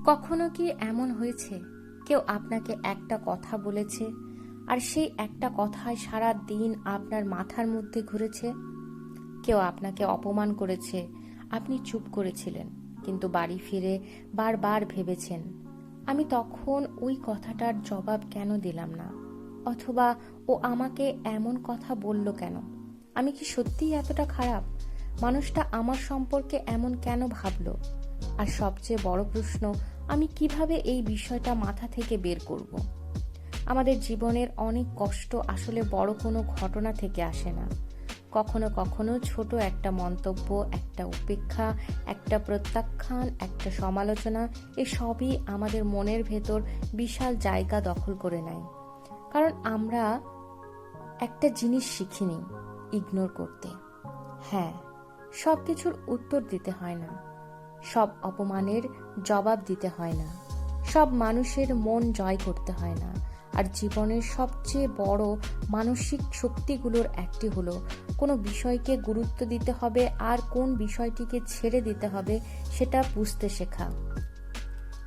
কখনো কি এমন হয়েছে কেউ আপনাকে একটা কথা বলেছে আর সেই একটা কথায় সারা দিন আপনার মাথার মধ্যে ঘুরেছে? কেউ আপনাকে অপমান করেছে, আপনি চুপ করেছিলেন, কিন্তু বাড়ি ফিরে বারবার ভেবেছেন, আমি তখন ওই কথাটার জবাব কেন দিলাম না, অথবা ও আমাকে এমন কথা বলল কেন? আমি কি সত্যিই এতটা খারাপ? মানুষটা আমার সম্পর্কে এমন কেন ভাবলো? আর সবচেয়ে বড় প্রশ্ন, আমি কিভাবে এই বিষয়টা মাথা থেকে বের করব? আমাদের জীবনের অনেক কষ্ট আসলে বড় কোনো ঘটনা থেকে আসে না। কখনো কখনো ছোট একটা মন্তব্য, একটা উপেক্ষা, একটা প্রত্যাখ্যান, একটা সমালোচনা, এসবই আমাদের মনের ভেতর বিশাল জায়গা দখল করে নেয়। কারণ আমরা একটা জিনিস শিখিনি, ইগনোর করতে। হ্যাঁ, সব কিছুর উত্তর দিতে হয় না, সব অপমানের জবাব দিতে হয় না, সব মানুষের মন জয় করতে হয় না। আর জীবনের সবচেয়ে বড় মানসিক শক্তিগুলোর একটি হলো কোনো বিষয়কে গুরুত্ব দিতে হবে আর কোন বিষয়টিকে ছেড়ে দিতে হবে সেটা বুঝতে শেখা।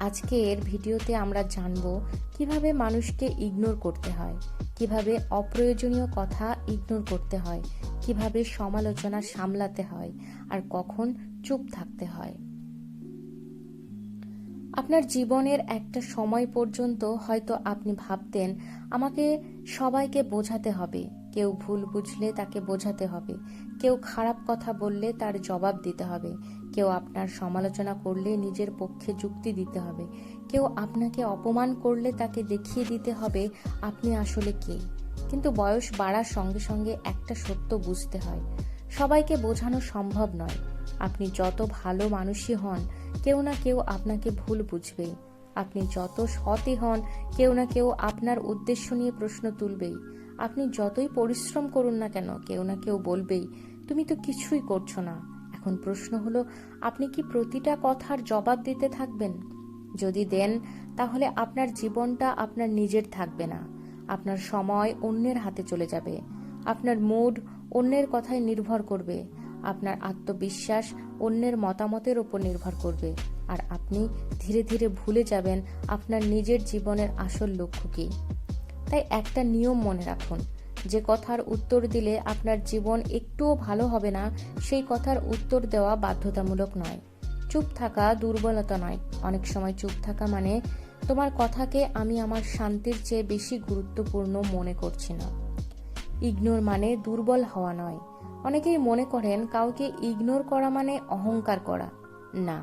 আজকের ভিডিওতে আমরা জানব কিভাবে মানুষকে ইগনোর করতে হয়, কিভাবে অপ্রয়োজনীয় কথা ইগনোর করতে হয়, কিভাবে সমালোচনা সামলাতে হয়, আর কখন চুপ থাকতে হয়। আপনার জীবনের একটা সময় পর্যন্ত হয়তো আপনি ভাবতেন, আমাকে সবাইকে বোঝাতে হবে, কেউ ভুল বুঝলে তাকে বোঝাতে হবে, কেউ খারাপ কথা বললে তার জবাব দিতে হবে, কেউ আপনার সমালোচনা করলে নিজের পক্ষে যুক্তি দিতে হবে, কেউ আপনাকে অপমান করলে তাকে দেখিয়ে দিতে হবে আপনি আসলে কে। কিন্তু বয়স বাড়ার সঙ্গে সঙ্গে একটা সত্য বুঝতে হয়, সবাইকে বোঝানো সম্ভব নয়। আপনি যত ভালো মানুষই হন, কেউ না কেউ আপনাকে ভুল বুঝবেই। আপনি যত সৎই হন, কেউ না কেউ আপনার উদ্দেশ্য নিয়ে প্রশ্ন তুলবেই। আপনি যতই পরিশ্রম করুন না কেন, কেউ না কেউ বলবেই, তুমি তো কিছুই করছো না। এখন প্রশ্ন হলো, আপনি কি প্রতিটা কথার জবাব দিতে থাকবেন? যদি দেন, তাহলে আপনার জীবনটা আপনার নিজের থাকবে না। আপনার সময় অন্যের হাতে চলে যাবে, আপনার মুড অন্যের কথায় নির্ভর করবে, আপনার আত্মবিশ্বাস অন্যের মতামতের উপর নির্ভর করবে, আর আপনি ধীরে ধীরে ভুলে যাবেন আপনার নিজের জীবনের আসল লক্ষ্য কী। তাই একটা নিয়ম মনে রাখুন, যে কথার উত্তর দিলে আপনার জীবন একটুও ভালো হবে না, সেই কথার উত্তর দেওয়া বাধ্যতামূলক নয়। চুপ থাকা দুর্বলতা নয়, অনেক সময় চুপ থাকা মানে তোমার কথাকে আমি আমার শান্তির চেয়ে বেশি গুরুত্বপূর্ণ মনে করছি না। ইগনোর মানে দুর্বল হওয়া নয়। অনেকেই মনে করেন কাউকে ইগনোর করা মানে অহংকার করা। না,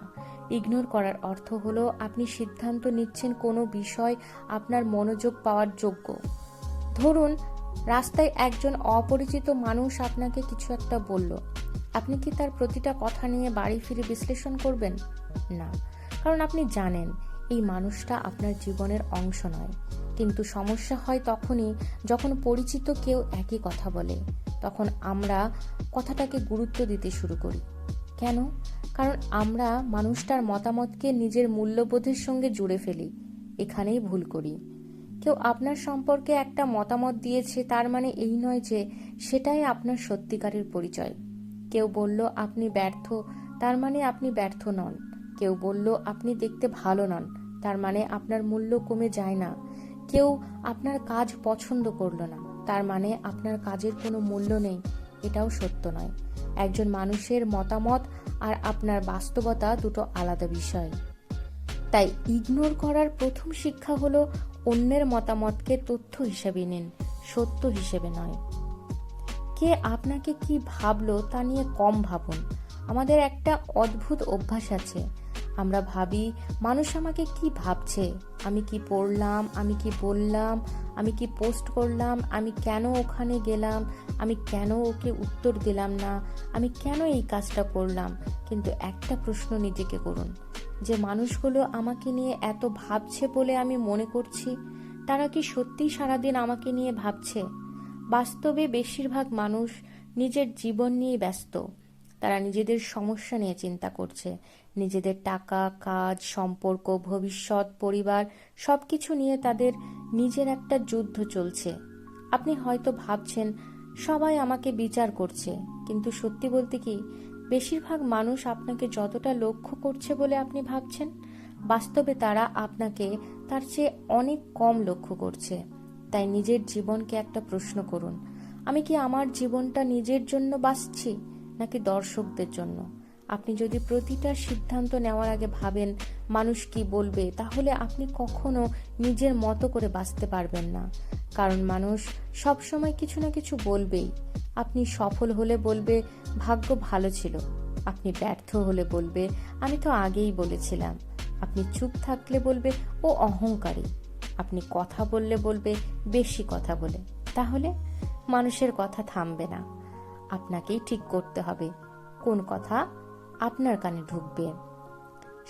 ইগনোর করার অর্থ হলো আপনি সিদ্ধান্ত নিচ্ছেন কোনো বিষয় আপনার মনোযোগ পাওয়ার যোগ্য। ধরুন, রাস্তায় একজন অপরিচিত মানুষ আপনাকে কিছু একটা বলল, আপনি কি তার প্রতিটা কথা নিয়ে বাড়ি ফিরে বিশ্লেষণ করবেন? না, কারণ আপনি জানেন এই মানুষটা আপনার জীবনের অংশ নয়। কিন্তু সমস্যা হয় তখনই যখন পরিচিত কেউ একই কথা বলে, তখন আমরা কথাটাকে গুরুত্ব দিতে শুরু করি। কেন? কারণ আমরা মানুষটার মতামতকে নিজের মূল্যবোধের সঙ্গে জুড়ে ফেলি। এখানেই ভুল করি। কেউ আপনার সম্পর্কে একটা মতামত দিয়েছে, তার মানে এই নয় যে সেটাই আপনার সত্যিকারের পরিচয়। কেউ বলল আপনি ব্যর্থ, তার মানে আপনি ব্যর্থ নন। কেউ বলল আপনি দেখতে ভালো নন, তার মানে আপনার মূল্য কমে যায় না। কেউ আপনার কাজ পছন্দ করলো না, তার মানে আপনার কাজের কোনো মূল্য নেই, এটাও সত্য নয়। একজন মানুষের মতামত আর আপনার বাস্তবতা দুটো আলাদা বিষয়। তাই ইগনোর করার প্রথম শিক্ষা হলো, অন্যের মতামতকে তথ্য হিসেবে নিন, সত্য হিসেবে নয়। কে আপনাকে কি ভাবলো তা নিয়ে কম ভাবুন। আমাদের একটা অদ্ভুত অভ্যাস আছে, আমরা ভাবি মানুষ আমাকে কি ভাবছে, আমি কি পড়লাম, আমি কি বললাম, আমি কি পোস্ট করলাম, আমি কেন ওখানে গেলাম, আমি কেন ওকে উত্তর দিলাম না, আমি কেন এই কাজটা করলাম। কিন্তু একটা প্রশ্ন নিজেকে করুন, যে মানুষগুলো আমাকে নিয়ে এত ভাবছে বলে আমি মনে করছি, তারা কি সত্যিই সারাদিন আমাকে নিয়ে ভাবছে? বাস্তবে বেশিরভাগ মানুষ নিজের জীবন নিয়ে ব্যস্ত। তারা নিজেদের সমস্যা নিয়ে চিন্তা করছে, নিজেদের টাকা, কাজ, সম্পর্ক, ভবিষ্যৎ, পরিবার, সবকিছু নিয়ে তাদের নিজের একটা যুদ্ধ চলছে। আপনি হয়তো ভাবছেন সবাই আমাকে বিচার করছে, কিন্তু সত্যি বলতে কি, বেশিরভাগ মানুষ আপনাকে যতটা লক্ষ্য করছে বলে আপনি ভাবছেন, বাস্তবে তারা আপনাকে তার চেয়ে অনেক কম লক্ষ্য করছে। তাই নিজের জীবনকে একটা প্রশ্ন করুন, আমি কি আমার জীবনটা নিজের জন্য বাঁচছি নাকি দর্শকদের জন্য? আপনি যদি প্রতিটা সিদ্ধান্ত নেওয়ার আগে ভাবেন মানুষ কি বলবে, তাহলে আপনি কখনো নিজের মতো করে বাঁচতে পারবেন না। কারণ মানুষ সবসময় কিছু না কিছু বলবেই। আপনি সফল হলে বলবে ভাগ্য ভালো ছিল, আপনি ব্যর্থ হলে বলবে আমি তো আগেই বলেছিলাম, আপনি চুপ থাকলে বলবে ও অহংকারী, আপনি কথা বললে বলবে বেশি কথা বলে। তাহলে মানুষের কথা থামবে না, আপনাকেই ঠিক করতে হবে কোন কথা আপনার কানে ঢুকবে।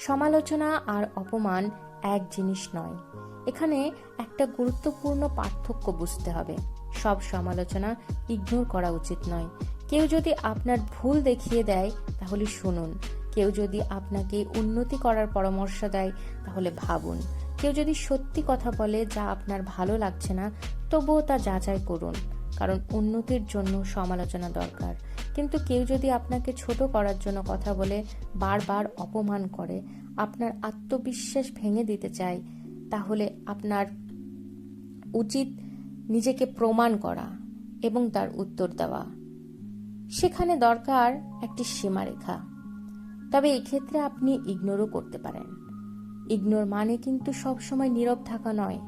সমালোচনা আর অপমান এক জিনিস নয়। এখানে একটা গুরুত্বপূর্ণ পার্থক্য বুঝতে হবে। সব সমালোচনা ইগনোর করা উচিত নয়। কেউ যদি আপনার ভুল দেখিয়ে দেয় তাহলে শুনুন, কেউ যদি আপনাকে উন্নতি করার পরামর্শ দেয় তাহলে ভাবুন, কেউ যদি সত্যি কথা বলে যা আপনার ভালো লাগছে না তবুও তা যাচাই করুন, কারণ উন্নতির জন্য সমালোচনা দরকার। কিন্তু কেউ যদি আপনাকে ছোট করার জন্য কথা বলে, বারবার অপমান করে, আপনার আত্মবিশ্বাস ভেঙে দিতে চায়, তাহলে আপনার উচিত নিজেকে প্রমাণ করা এবং তার উত্তর দেওয়া। সেখানে দরকার একটি সীমারেখা। তবে এক্ষেত্রে আপনি ইগনোরও করতে পারেন। ইগনোর মানে কিন্তু সবসময় নীরব থাকা নয়।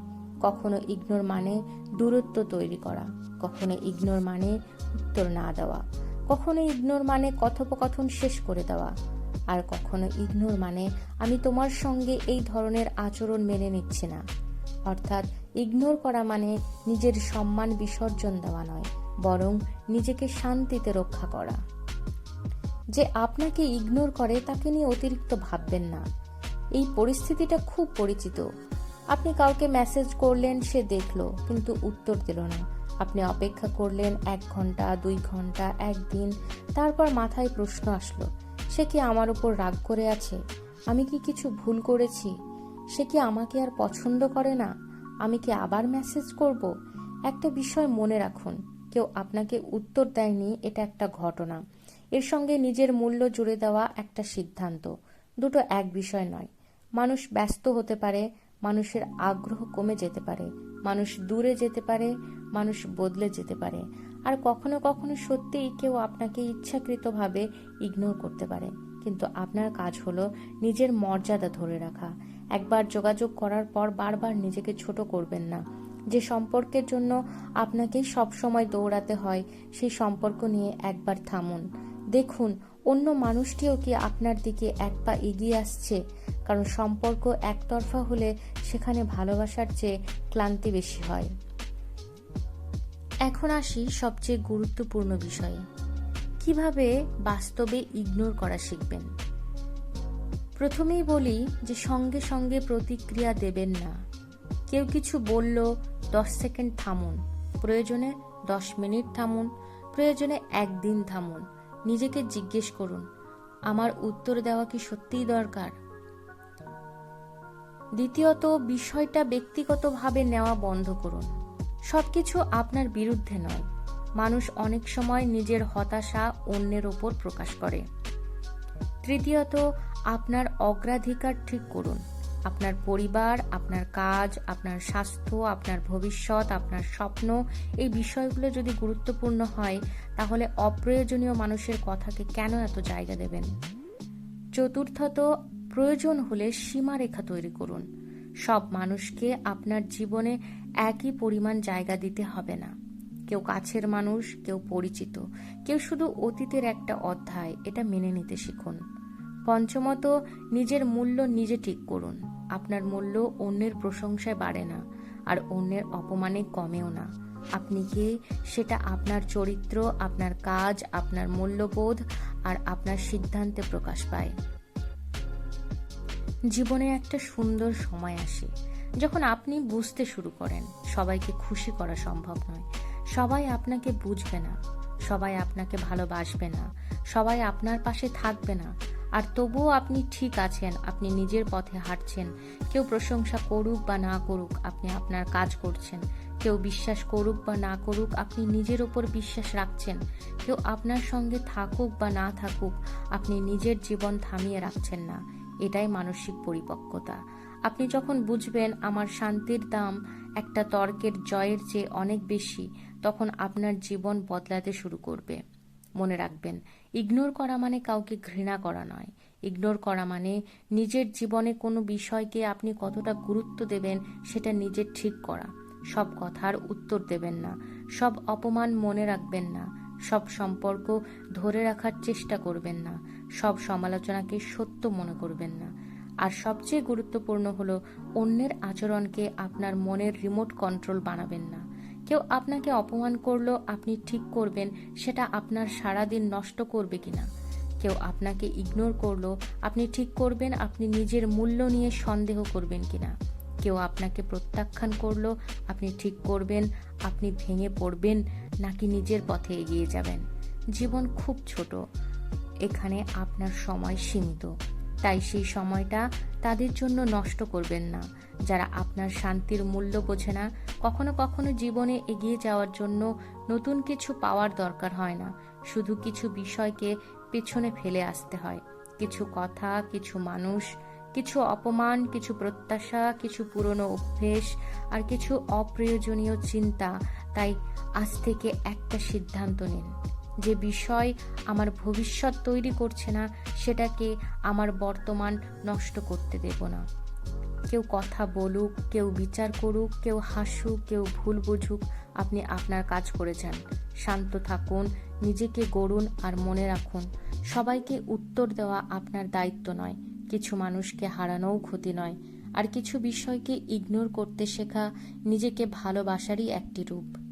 কখনো ইগনোর মানে দূরত্ব তৈরি করা, কখনো ইগনোর মানে উত্তর না দেওয়া, কখনো ইগনোর মানে কথোপকথন শেষ করে দেওয়া, আর কখনো ইগনোর মানে আমি তোমার সঙ্গে এই ধরনের আচরণ মেনে নিচ্ছি না। অর্থাৎ ইগনোর করা মানে নিজের সম্মান বিসর্জন দেওয়া নয়, বরং নিজেকে শান্তিতে রক্ষা করা। যে আপনাকে ইগনোর করে তাকে নিয়ে অতিরিক্ত ভাববেন না। এই পরিস্থিতিটা খুব পরিচিত। আপনি কাউকে মেসেজ করলেন, সে দেখলো কিন্তু উত্তর দিল না। আপনি অপেক্ষা করলেন 1 ঘন্টা, 2 ঘন্টা, 1 দিন, তারপর মাথায় প্রশ্ন আসলো, সে কি আমার উপর রাগ করে আছে? আমি কি কিছু ভুল করেছি? সে কি আমাকে আর পছন্দ করে না? আমি কি আবার মেসেজ করব? একটা বিষয় মনে রাখুন, কেউ আপনাকে উত্তর দেয়নি এটা একটা ঘটনা, এর সঙ্গে নিজের মূল্য জুড়ে দেওয়া একটা সিদ্ধান্ত। দুটো এক বিষয় নয়। মানুষ ব্যস্ত হতে পারে, মানুষের আগ্রহ কমে যেতে পারে, মানুষ দূরে যেতে পারে, মানুষ বদলে যেতে পারে, আর কখনো কখনো সত্যিই কেউ আপনাকে ইচ্ছাকৃতভাবে ইগনোর করতে পারে। কিন্তু আপনার কাজ হলো নিজের মর্যাদা ধরে রাখা। একবার যোগাযোগ করার পর বারবার নিজেকে ছোট করবেন না। যে সম্পর্কের জন্য আপনাকেই সবসময় দৌড়াতে হয়, সেই সম্পর্ক নিয়ে একবার থামুন। দেখুন অন্য মানুষটিও কি আপনার দিকে এক পা এগিয়ে আসছে, কারণ সম্পর্ক একতরফা হলে সেখানে ভালোবাসার চেয়ে ক্লান্তি বেশি হয়। এখন আসি সবচেয়ে গুরুত্বপূর্ণ বিষয়ে, কিভাবে বাস্তবে ইগনোর করা শিখবেন। প্রথমেই বলি যে সঙ্গে সঙ্গে প্রতিক্রিয়া দেবেন না। কেউ কিছু বলল, 10 সেকেন্ড থামুন, প্রয়োজনে 10 মিনিট থামুন, প্রয়োজনে 1 দিন থামুন। নিজেকে জিজ্ঞেস করুন, আমার উত্তর দেওয়া কি সত্যিই দরকার? দ্বিতীয়ত, বিষয়টা ব্যক্তিগতভাবে নেওয়া বন্ধ করুন। সবকিছু আপনার বিরুদ্ধে নয়। মানুষ অনেক সময় নিজের হতাশা অন্যের ওপর প্রকাশ করে। তৃতীয়ত, আপনার অগ্রাধিকার ঠিক করুন। আপনার পরিবার, আপনার কাজ, আপনার স্বাস্থ্য, আপনার ভবিষ্যৎ, আপনার স্বপ্ন, এই বিষয়গুলো যদি গুরুত্বপূর্ণ হয় তাহলে অপ্রয়োজনীয় মানুষের কথাকে কেন এত জায়গা দেবেন? চতুর্থত, প্রয়োজন হলে সীমারেখা তৈরি করুন। সব মানুষকে আপনার জীবনে একই পরিমাণ জায়গা দিতে হবে না। কেউ কাছের মানুষ, কেউ পরিচিত, কেউ শুধু অতীতের একটা অধ্যায়, এটা মেনে নিতে শিখুন। পঞ্চমত, নিজের মূল্য নিজে ঠিক করুন। আপনার মূল্য অন্যের প্রশংসায় বাড়ে না, আর অন্যের অপমানে কমেও না। আপনি কে সেটা আপনার চরিত্র, আপনার কাজ, আপনার মূল্যবোধ আর আপনার সিদ্ধান্তে প্রকাশ পায়। জীবনে একটা সুন্দর সময় আসে যখন আপনি বুঝতে শুরু করেন সবাইকে খুশি করা সম্ভব নয়। সবাই আপনাকে বুঝবে না, সবাই আপনাকে ভালোবাসবে না, সবাই আপনার পাশে থাকবে না, আর তবুও আপনি ঠিক আছেন, আপনি নিজের পথে হাঁটছেন। কেউ প্রশংসা করুক বা না করুক, আপনি আপনার কাজ করছেন। কেউ বিশ্বাস করুক বা না করুক, আপনি নিজের ওপর বিশ্বাস রাখছেন। কেউ আপনার সঙ্গে থাকুক বা না থাকুক, আপনি নিজের জীবন থামিয়ে রাখছেন না। এটাই মানসিক পরিপক্কতা। আপনি যখন বুঝবেন আমার শান্তির দাম একটা তর্কের জয়ের চেয়ে অনেক বেশি, তখন আপনার জীবন বদলাতে শুরু করবে। মনে রাখবেন, ইগনোর করা মানে কাউকে ঘৃণা করা নয়। ইগনোর করা মানে নিজের জীবনে কোনো বিষয়কে আপনি কতটা গুরুত্ব দেবেন সেটা নিজের ঠিক করা। সব কথার উত্তর দেবেন না, সব অপমান মনে রাখবেন না, সব সম্পর্ক ধরে রাখার চেষ্টা করবেন না, সব সমালোচনাকে সত্য মনে করবেন না। আর সবচেয়ে গুরুত্বপূর্ণ হলো, অন্যের আচরণকে আপনার মনের রিমোট কন্ট্রোল বানাবেন না। কেউ আপনাকে অপমান করলো, আপনি ঠিক করবেন সেটা আপনার সারাদিন নষ্ট করবে কিনা। কেউ আপনাকে ইগনোর করলো, আপনি ঠিক করবেন আপনি নিজের মূল্য নিয়ে সন্দেহ করবেন কিনা। কেউ আপনাকে প্রত্যাখ্যান করলো, আপনি ঠিক করবেন আপনি ভেঙে পড়বেন নাকি নিজের পথে এগিয়ে যাবেন। জীবন খুব ছোট, এখানে আপনার সময় সীমিত, তাই সেই সময়টা তাদের জন্য নষ্ট করবেন না যারা আপনার শান্তির মূল্য বোঝে না। কখনো কখনো জীবনে এগিয়ে যাওয়ার জন্য নতুন কিছু পাওয়ার দরকার হয় না, শুধু কিছু বিষয়কে পেছনে ফেলে আসতে হয়। কিছু কথা, কিছু মানুষ, কিছু অপমান, কিছু প্রত্যাশা, কিছু পুরনো অভ্যেস আর কিছু অপ্রয়োজনীয় চিন্তা। তাই আজ থেকে একটা সিদ্ধান্ত নিন, যে বিষয় আমার ভবিষ্যৎ তৈরি করছে না সেটাকে আমার বর্তমান নষ্ট করতে দেব না। কেউ কথা বলুক, কেউ বিচার করুক, কেউ হাসুক, কেউ ভুল বুঝুক, আপনি আপনার কাজ করে যান। শান্ত থাকুন, নিজেকে গড়ুন আর মনে রাখুন, সবাইকে উত্তর দেওয়া আপনার দায়িত্ব নয়। কিছু মানুষকে হারানোও ক্ষতি নয়, আর কিছু বিষয়কে ইগনোর করতে শেখা নিজেকে ভালোবাসারই একটি রূপ।